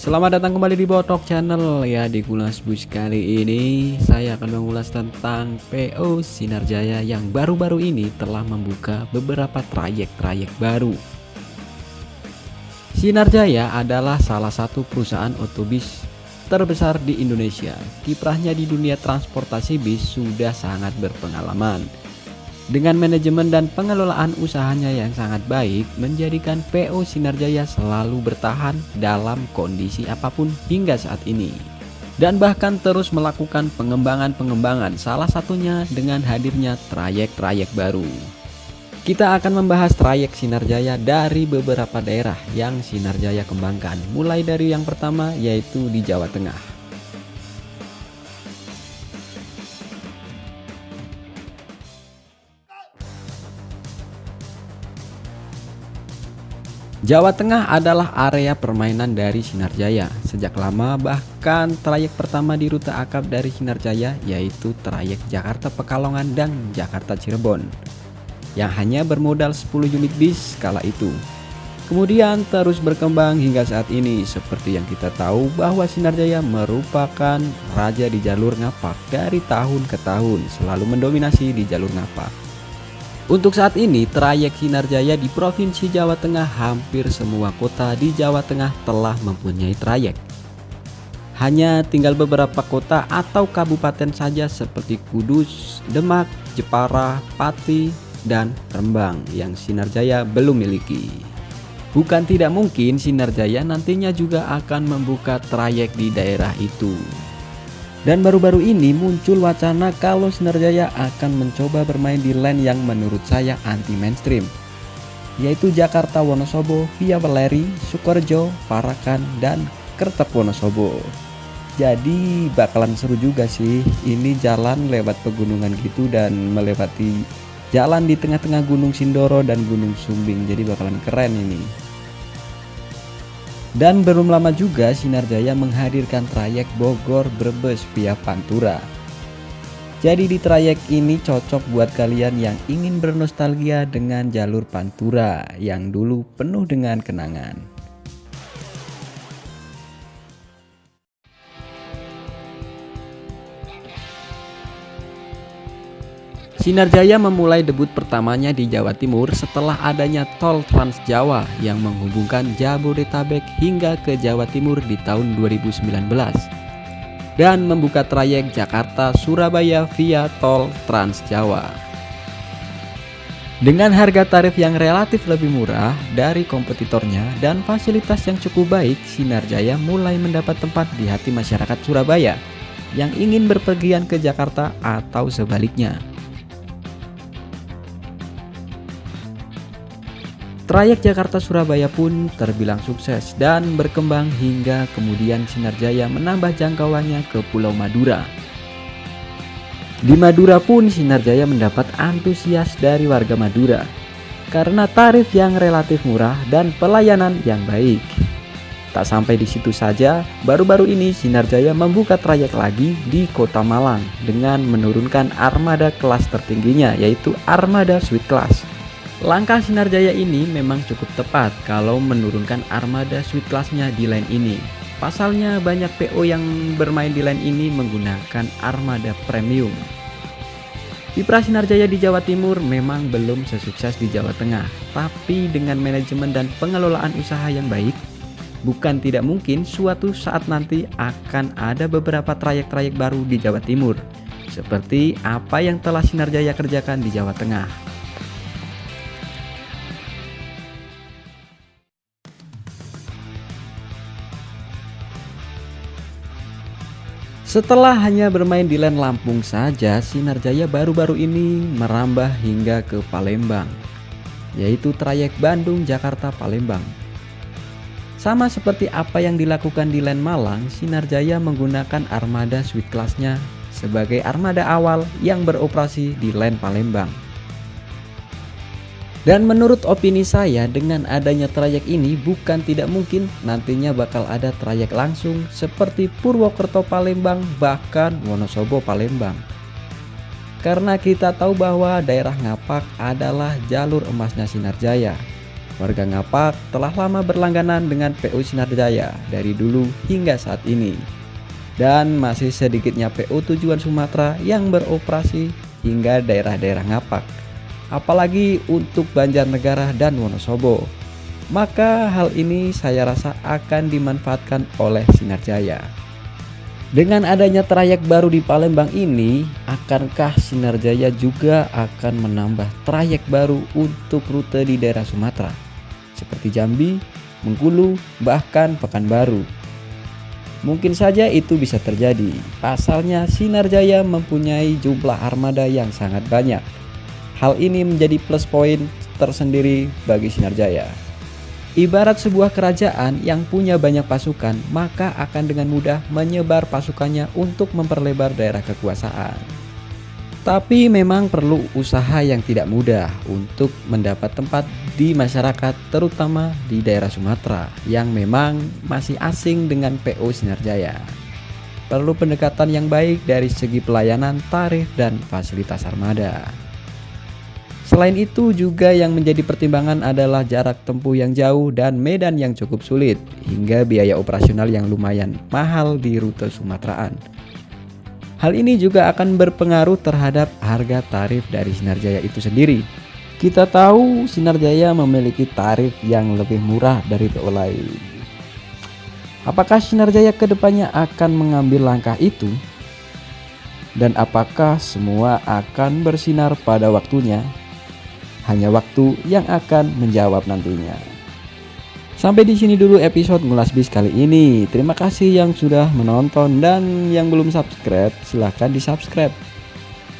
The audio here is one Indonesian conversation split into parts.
Selamat datang kembali di Botok Channel. Ya, di Kulas Bus kali ini saya akan mengulas tentang PO Sinar Jaya yang baru-baru ini telah membuka beberapa trayek-trayek baru. Sinar Jaya adalah salah satu perusahaan otobus terbesar di Indonesia. Kiprahnya di dunia transportasi bis sudah sangat berpengalaman. Dengan manajemen dan pengelolaan usahanya yang sangat baik, menjadikan PO Sinar Jaya selalu bertahan dalam kondisi apapun hingga saat ini. Dan bahkan terus melakukan pengembangan-pengembangan, salah satunya dengan hadirnya trayek-trayek baru. Kita akan membahas trayek Sinar Jaya dari beberapa daerah yang Sinar Jaya kembangkan. Mulai dari yang pertama, yaitu di Jawa Tengah. Jawa Tengah adalah area permainan dari Sinar Jaya. Sejak lama, bahkan trayek pertama di rute akap dari Sinar Jaya yaitu trayek Jakarta Pekalongan dan Jakarta Cirebon yang hanya bermodal 10 unit bis kala itu. Kemudian terus berkembang hingga saat ini. Seperti yang kita tahu bahwa Sinar Jaya merupakan raja di jalur ngapak dari tahun ke tahun, selalu mendominasi di jalur ngapak. Untuk saat ini, trayek Sinar Jaya di Provinsi Jawa Tengah, hampir semua kota di Jawa Tengah telah mempunyai trayek. Hanya tinggal beberapa kota atau kabupaten saja seperti Kudus, Demak, Jepara, Pati, dan Rembang yang Sinar Jaya belum miliki. Bukan tidak mungkin Sinar Jaya nantinya juga akan membuka trayek di daerah itu. Dan baru-baru ini muncul wacana kalau Sinar Jaya akan mencoba bermain di line yang menurut saya anti mainstream, yaitu Jakarta Wonosobo via Weleri, Sukorejo, Parakan, dan Kertep Wonosobo. Jadi bakalan seru juga sih, ini jalan lewat pegunungan gitu dan melewati jalan di tengah-tengah Gunung Sindoro dan Gunung Sumbing, jadi bakalan keren ini. Dan belum lama juga Sinar Jaya menghadirkan trayek Bogor Brebes via Pantura. Jadi di trayek ini cocok buat kalian yang ingin bernostalgia dengan jalur Pantura yang dulu penuh dengan kenangan. Sinar Jaya memulai debut pertamanya di Jawa Timur setelah adanya tol Trans Jawa yang menghubungkan Jabodetabek hingga ke Jawa Timur di tahun 2019 dan membuka trayek Jakarta-Surabaya via tol Trans Jawa. Dengan harga tarif yang relatif lebih murah dari kompetitornya dan fasilitas yang cukup baik, Sinar Jaya mulai mendapat tempat di hati masyarakat Surabaya yang ingin berpergian ke Jakarta atau sebaliknya. Trayek Jakarta-Surabaya pun terbilang sukses dan berkembang hingga kemudian Sinar Jaya menambah jangkauannya ke Pulau Madura. Di Madura pun Sinar Jaya mendapat antusias dari warga Madura karena tarif yang relatif murah dan pelayanan yang baik. Tak sampai di situ saja, baru-baru ini Sinar Jaya membuka trayek lagi di Kota Malang dengan menurunkan armada kelas tertingginya yaitu armada Suite Class. Langkah Sinar Jaya ini memang cukup tepat kalau menurunkan armada Suite Class-nya di line ini. Pasalnya banyak PO yang bermain di line ini menggunakan armada premium. Kiprah Sinar Jaya di Jawa Timur memang belum sesukses di Jawa Tengah, tapi dengan manajemen dan pengelolaan usaha yang baik, bukan tidak mungkin suatu saat nanti akan ada beberapa trayek-trayek baru di Jawa Timur, seperti apa yang telah Sinar Jaya kerjakan di Jawa Tengah. Setelah hanya bermain di line Lampung saja, Sinar Jaya baru-baru ini merambah hingga ke Palembang, yaitu trayek Bandung-Jakarta-Palembang. Sama seperti apa yang dilakukan di line Malang, Sinar Jaya menggunakan armada Suite Class-nya sebagai armada awal yang beroperasi di line Palembang. Dan menurut opini saya, dengan adanya trayek ini bukan tidak mungkin nantinya bakal ada trayek langsung seperti Purwokerto Palembang bahkan Wonosobo Palembang. Karena kita tahu bahwa daerah Ngapak adalah jalur emasnya Sinar Jaya. Warga Ngapak telah lama berlangganan dengan PU Sinar Jaya dari dulu hingga saat ini. Dan masih sedikitnya PU tujuan Sumatera yang beroperasi hingga daerah-daerah Ngapak, apalagi untuk Banjarnegara dan Wonosobo. Maka hal ini saya rasa akan dimanfaatkan oleh Sinar Jaya. Dengan adanya trayek baru di Palembang ini, akankah Sinar Jaya juga akan menambah trayek baru untuk rute di daerah Sumatera seperti Jambi, Bengkulu, bahkan Pekanbaru? Mungkin saja itu bisa terjadi. Pasalnya Sinar Jaya mempunyai jumlah armada yang sangat banyak. Hal ini menjadi plus poin tersendiri bagi Sinar Jaya. Ibarat sebuah kerajaan yang punya banyak pasukan, maka akan dengan mudah menyebar pasukannya untuk memperlebar daerah kekuasaan. Tapi memang perlu usaha yang tidak mudah untuk mendapat tempat di masyarakat, terutama di daerah Sumatera yang memang masih asing dengan PO Sinar Jaya. Perlu pendekatan yang baik dari segi pelayanan, tarif, dan fasilitas armada. Selain itu juga yang menjadi pertimbangan adalah jarak tempuh yang jauh dan medan yang cukup sulit, hingga biaya operasional yang lumayan mahal di rute Sumateraan. Hal ini juga akan berpengaruh terhadap harga tarif dari Sinar Jaya itu sendiri. Kita tahu Sinar Jaya memiliki tarif yang lebih murah dari PO lain. Apakah Sinar Jaya kedepannya akan mengambil langkah itu? Dan apakah semua akan bersinar pada waktunya? Hanya waktu yang akan menjawab nantinya. Sampai di sini dulu episode Ngulas Bis kali ini. Terima kasih yang sudah menonton dan yang belum subscribe, silahkan di subscribe.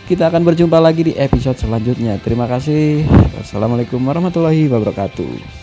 Kita akan berjumpa lagi di episode selanjutnya. Terima kasih. Wassalamualaikum warahmatullahi wabarakatuh.